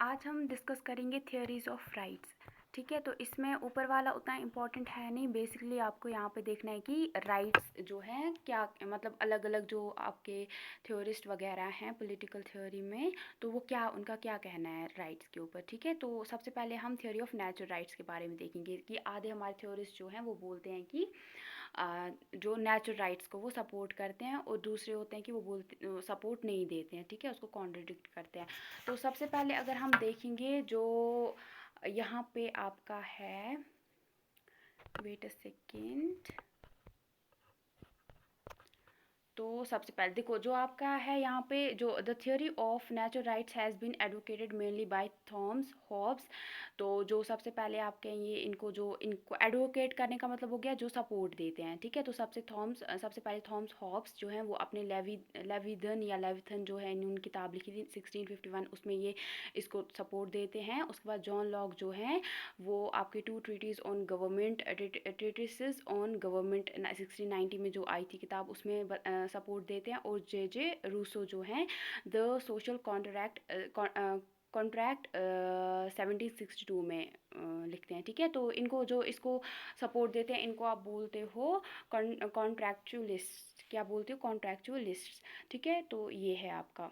आज हम डिस्कस करेंगे थियोरीज ऑफ राइट्स। ठीक है, तो इसमें ऊपर वाला उतना इम्पोर्टेंट है नहीं। बेसिकली आपको यहाँ पे देखना है कि राइट्स जो हैं क्या, मतलब अलग अलग जो आपके थ्योरिस्ट वगैरह हैं पॉलिटिकल थ्योरी में, तो वो क्या, उनका क्या कहना है राइट्स के ऊपर। ठीक है, तो सबसे पहले हम थ्योरी ऑफ नेचुरल राइट्स के बारे में देखेंगे कि आधे हमारे थ्योरिस्ट जो हैं वो बोलते हैं कि जो नेचुरल राइट्स को वो सपोर्ट करते हैं, और दूसरे होते हैं कि वो बोलते सपोर्ट नहीं देते हैं। ठीक है, उसको कॉन्ट्रडिक्ट करते हैं। तो सबसे पहले अगर हम देखेंगे जो यहाँ पे आपका है, वेट अ सेकेंड। तो सबसे पहले देखो जो आपका है यहाँ पे, जो the theory of natural rights has been advocated mainly by Thomas Hobbes. तो जो सबसे पहले आपके ये इनको एडवोकेट करने का मतलब हो गया जो सपोर्ट देते हैं। ठीक है, तो सबसे पहले थॉमस हॉब्स जो हैं वो अपने लेविथन या लेविथन जो है इन्होंने किताब लिखी थी 1651, उसमें ये इसको सपोर्ट देते हैं। उसके बाद जॉन लॉक जो हैं वो आपके two treatises on government, treatises on government 1690 में जो आई थी किताब, उसमें सपोर्ट देते हैं। और जे रूसो जो हैं द सोशल कॉन्ट्रैक्ट 1762 में लिखते हैं। ठीक है, तो इनको जो इसको सपोर्ट देते हैं इनको आप बोलते हो कॉन्ट्रैक्चुअलिस्ट। क्या बोलते हो? कॉन्ट्रैक्चुअलिस्ट। ठीक है, तो ये है आपका।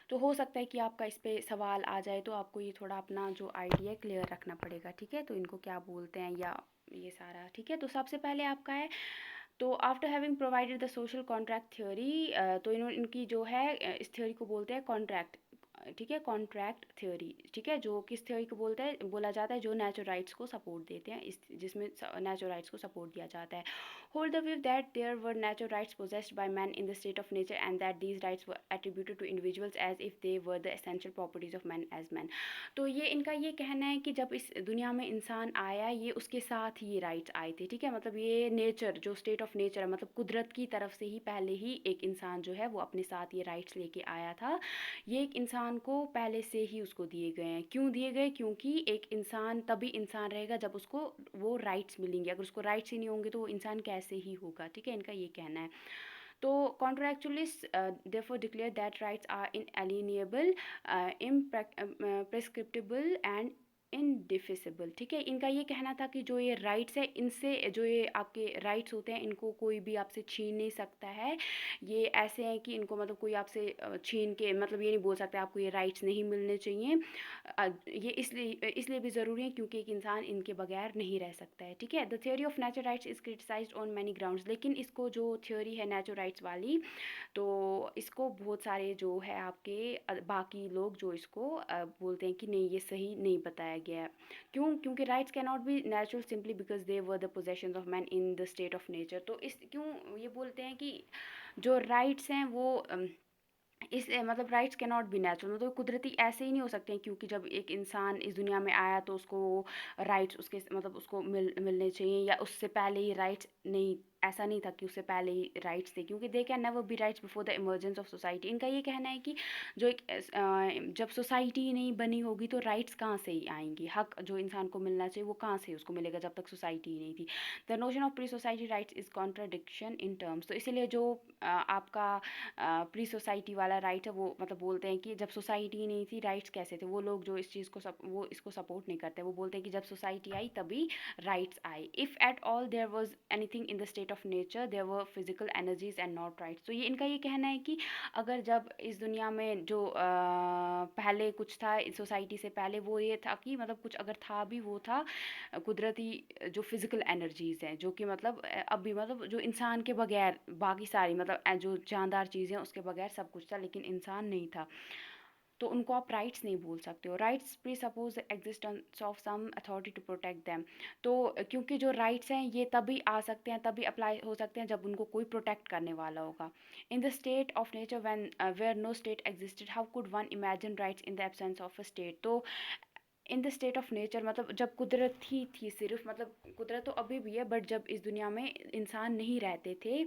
तो हो सकता है कि आपका इस पे सवाल आ जाए, तो आपको ये थोड़ा अपना जो आइडिया क्लियर रखना पड़ेगा। ठीक है, तो इनको क्या बोलते हैं या ये सारा। ठीक है, तो सबसे पहले आपका है, तो after having provided the social contract theory, तो इनकी जो है इस थ्योरी को बोलते हैं कॉन्ट्रैक्ट। ठीक है, कॉन्ट्रैक्ट थ्योरी। ठीक है, जो किस थ्योरी को बोला जाता है, जो नेचुरल राइट्स को सपोर्ट देते हैं, इस जिसमें नेचुरल राइट्स को सपोर्ट दिया जाता है। Hold the view that there were natural rights possessed by man in the state of nature and that these rights were attributed to individuals as if they were the essential properties of man as man. तो ये इनका ये कहना है कि जब इस दुनिया में इंसान आया, ये उसके साथ ही ये राइट्स आए थे। ठीक है, मतलब ये नेचर जो स्टेट ऑफ नेचर है, मतलब कुदरत की तरफ से ही पहले ही एक इंसान जो है वो अपने साथ ये राइट्स लेके आया था। ये एक इंसान को पहले से ही उसको दिए गए हैं। क्यों दिए गए? क्योंकि एक इंसान तभी इंसान रहेगा जब उसको वो राइट्स मिलेंगे। अगर उसको राइट्स ही नहीं होंगे तो वो इंसान कैसे ही होगा। ठीक है, इनका ये कहना है। तो कॉन्ट्रैक्चुअलिस्ट therefore declare that rights are inalienable, imprescriptible and इनडिफिसिबल। ठीक है, इनका ये कहना था कि जो ये राइट्स है, इनसे जो ये आपके राइट्स होते हैं इनको कोई भी आपसे छीन नहीं सकता है। ये ऐसे हैं कि इनको मतलब कोई आपसे छीन के, मतलब ये नहीं बोल सकता आपको ये राइट्स नहीं मिलने चाहिए। ये इसलिए भी ज़रूरी है क्योंकि एक इंसान इनके बगैर नहीं रह सकता है। ठीक है, the theory of natural rights is criticised on many grounds. लेकिन इसको जो थ्योरी है नेचुरल राइट्स वाली, तो इसको बहुत सारे जो है आपके बाकी लोग जो इसको बोलते हैं कि नहीं, ये सही नहीं बताया गया है। क्यों? क्योंकि rights can not be natural simply because they were the possessions of man in the state of nature. तो इस क्यों ये बोलते हैं कि जो राइट्स हैं वो इस मतलब rights can not be natural, मतलब कुदरती ऐसे ही नहीं हो सकते हैं। क्योंकि जब एक इंसान इस दुनिया में आया तो उसको राइट्स उसके मतलब उसको मिलने चाहिए, या उससे पहले ही राइट्स नहीं, ऐसा नहीं था कि उससे पहले ही राइट्स थे। क्योंकि they can never be rights before the emergence of society. इनका ये कहना है कि जो एक जब सोसाइटी नहीं बनी होगी तो राइट्स कहाँ से ही आएंगी। हक जो इंसान को मिलना चाहिए वो कहाँ से उसको मिलेगा जब तक सोसाइटी ही नहीं थी। The notion of pre society rights is contradiction in terms. तो इसीलिए जो आपका प्री सोसाइटी वाला राइट है वो मतलब बोलते हैं कि जब सोसाइटी नहीं थी राइट्स कैसे थे। वो लोग जो इस चीज़ को वो इसको सपोर्ट नहीं करते। वो बोलते हैं कि जब सोसाइटी आई तभी राइट्स आए। If at all there was anything in the state of nature there were physical energies and not rights. तो ये इनका ये कहना है कि अगर जब इस दुनिया में जो पहले कुछ था सोसाइटी से पहले, वो ये था कि मतलब कुछ अगर था भी वो था कुदरती जो फिजिकल एनर्जीज़ हैं, जो कि मतलब अभी मतलब जो इंसान के बगैर बाकी सारी मतलब जो जानदार चीज़ें उसके बगैर सब कुछ था, लेकिन इंसान नहीं था। तो उनको आप राइट्स नहीं बोल सकते हो। Rights presuppose existence of some authority to protect them. तो क्योंकि जो राइट्स हैं ये तभी आ सकते हैं, तभी अप्लाई हो सकते हैं जब उनको कोई प्रोटेक्ट करने वाला होगा। In the state of nature when where no state existed how could one imagine rights in the absence of a state. तो in the state of nature मतलब जब कुदरत ही थी सिर्फ, मतलब कुदरत तो अभी भी है, बट जब इस दुनिया में इंसान नहीं रहते थे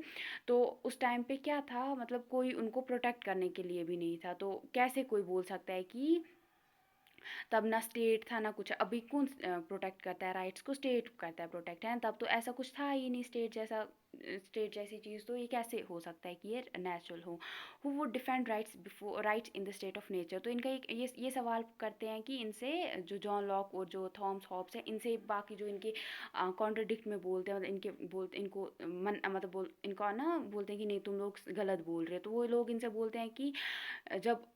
तो उस टाइम पे क्या था, मतलब कोई उनको प्रोटेक्ट करने के लिए भी नहीं था। तो कैसे कोई बोल सकता है कि तब ना स्टेट था ना कुछ, अभी कौन प्रोटेक्ट करता है राइट्स को? स्टेट करता है प्रोटेक्ट, है। तब तो ऐसा कुछ था ही नहीं स्टेट जैसा, स्टेट जैसी चीज़, तो ये कैसे हो सकता है कि ये नेचुरल हो? Who would defend rights before rights in the state of nature? तो इनका एक ये सवाल करते हैं कि इनसे जो जॉन लॉक और जो थॉमस हॉब्स हैं, इनसे बाकी जो इनके कॉन्ट्रडिक्ट में बोलते हैं, मतलब इनके बोलते इनको मन मतलब बोल इनको ना बोलते हैं कि नहीं तुम लोग गलत बोल रहे हो, तो वो लोग इनसे बोलते हैं कि जब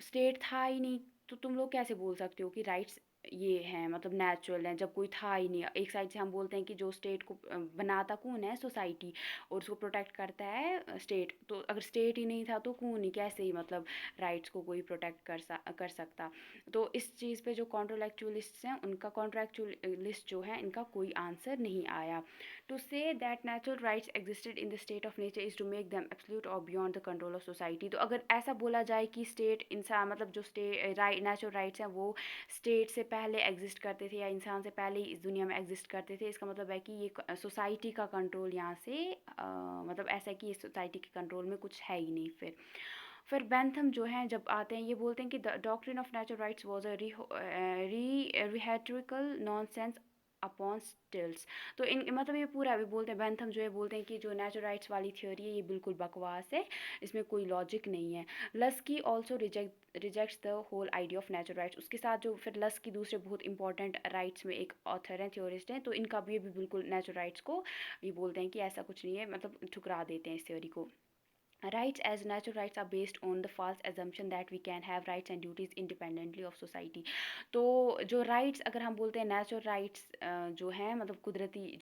स्टेट था ही नहीं तो तुम लोग कैसे बोल सकते हो कि राइट्स ये हैं, मतलब नेचुरल हैं, जब कोई था ही नहीं? एक साइड से हम बोलते हैं कि जो स्टेट को बनाता कौन है? सोसाइटी, और उसको प्रोटेक्ट करता है स्टेट। तो अगर स्टेट ही नहीं था तो कौन ही, कैसे ही मतलब राइट्स को कोई प्रोटेक्ट कर सकता? तो इस चीज़ पे जो कॉन्ट्रोलैक्चुअलिस्ट हैं उनका कॉन्ट्रैक्चुअलिस्ट जो है इनका कोई आंसर नहीं आया। To say that natural rights existed in the state of nature is to make them absolute और beyond the control of society. तो अगर ऐसा बोला जाए कि स्टेट इंसान मतलब जो स्टेट नेचुरल राइट्स हैं वो स्टेट से पहले एग्जिस्ट करते थे या इंसान से पहले ही इस दुनिया में एग्जिस्ट करते थे, इसका मतलब है कि ये सोसाइटी का कंट्रोल यहाँ से मतलब ऐसा है कि ये सोसाइटी के कंट्रोल में कुछ है ही नहीं। फिर बेंथम जो हैं जब आते हैं, ये बोलते हैं कि the doctrine of natural rights was a rhetorical nonsense upon stilts. तो इन मतलब ये पूरा भी बोलते हैं, बेंथम जो है बोलते हैं कि जो नेचुरल राइट्स वाली थ्योरी है ये बिल्कुल बकवास है, इसमें कोई लॉजिक नहीं है। Laski also rejects the whole idea of natural rights. उसके साथ जो फिर लस्की दूसरे बहुत इंपॉर्टेंट राइट्स में एक ऑथर हैं, थ्योरिस्ट हैं, तो इनका भी बिल्कुल नेचुरल राइट्स को ये बोलते हैं कि ऐसा कुछ नहीं है, मतलब ठुकरा देते हैं इस थ्योरी को। Rights as natural rights are based on the false assumption that we can have rights and duties independently of society। तो जो rights अगर हम बोलते हैं नेचुरल राइट्स जो हैं मतलब कुदरती